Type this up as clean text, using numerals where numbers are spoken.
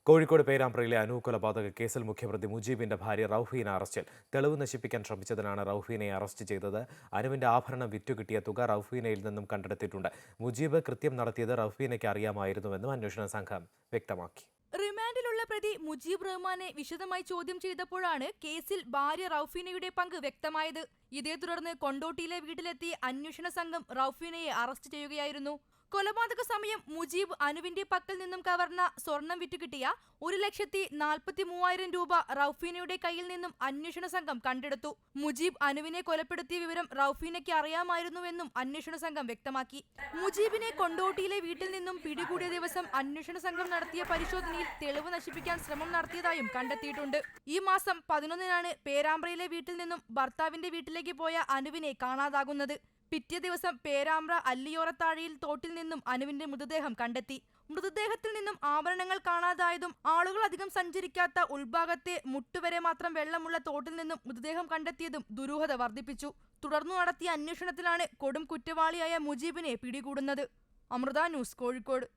കോഴിക്കോട് പേരാമ്പ്രയിലെ അനൂപ് കൊലപാതക കേസിൽ മുഖ്യപ്രതി മുജീബിന്റെ ഭാര്യ റൌഫീന അറസ്റ്റിൽ. തെളിവ് നശിപ്പിക്കാൻ ശ്രമിച്ചതിനാണ് റൌഫീനയെ അറസ്റ്റ് ചെയ്തത്. അനുവിന്റെ ആഭരണം വിറ്റുകിട്ടിയ തുക റൌഫീനയിൽ നിന്നും കണ്ടെടുത്തിട്ടുണ്ട്. മുജീബ് കൃത്യം നടത്തിയത് റൌഫീനയ്ക്ക് അറിയാമായിരുന്നുവെന്നും അന്വേഷണ സംഘം വ്യക്തമാക്കി. റിമാൻഡിലുള്ള പ്രതി മുജീബ് റഹ്മാനെ വിശദമായി ചോദ്യം ചെയ്തപ്പോഴാണ് കേസിൽ ഭാര്യ റൌഫീനയുടെ പങ്ക് വ്യക്തമായത്. ഇതേ തുടർന്ന് കൊണ്ടോട്ടിയിലെ വീട്ടിലെത്തി അന്വേഷണ സംഘം റൌഫീനയെ അറസ്റ്റ് ചെയ്യുകയായിരുന്നു. കൊലപാതക സമയം മുജീബ് അനുവിന്റെ പക്കൽ നിന്നും കവർന്ന സ്വർണം വിറ്റുകിട്ടിയ 1,43,000 രൂപ റൌഫീനയുടെ കയ്യിൽ നിന്നും അന്വേഷണ സംഘം കണ്ടെടുത്തു. മുജീബ് അനുവിനെ കൊലപ്പെടുത്തിയ വിവരം റൌഫീനയ്ക്ക് അറിയാമായിരുന്നുവെന്നും അന്വേഷണ സംഘം വ്യക്തമാക്കി. മുജീബിനെ കൊണ്ടോട്ടിയിലെ വീട്ടിൽ നിന്നും പിടികൂടിയ ദിവസം അന്വേഷണ സംഘം നടത്തിയ പരിശോധനയിൽ തെളിവ് നശിപ്പിക്കാൻ ശ്രമം നടത്തിയതായും കണ്ടെത്തിയിട്ടുണ്ട്. ഈ മാസം 11-നാണ് പേരാമ്പ്രയിലെ വീട്ടിൽ നിന്നും ഭർത്താവിന്റെ വീട്ടിലേക്ക് പോയ അനുവിനെ കാണാതാകുന്നത്. പിറ്റേ ദിവസം പേരാമ്പ്ര അല്ലിയോറത്താഴിയിൽ തോട്ടിൽ നിന്നും അനുവിന്റെ മൃതദേഹം കണ്ടെത്തി. മൃതദേഹത്തിൽ നിന്നും ആഭരണങ്ങൾ കാണാതായതും ആളുകൾ അധികം സഞ്ചരിക്കാത്ത ഉൾഭാഗത്തെ മുട്ടുവരെ മാത്രം വെള്ളമുള്ള തോട്ടിൽ നിന്നും മൃതദേഹം കണ്ടെത്തിയതും ദുരൂഹത വർദ്ധിപ്പിച്ചു. തുടർന്നു നടത്തിയ അന്വേഷണത്തിലാണ് കൊടും കുറ്റവാളിയായ മുജീബിനെ പിടികൂടുന്നത്. അമൃത ന്യൂസ്, കോഴിക്കോട്.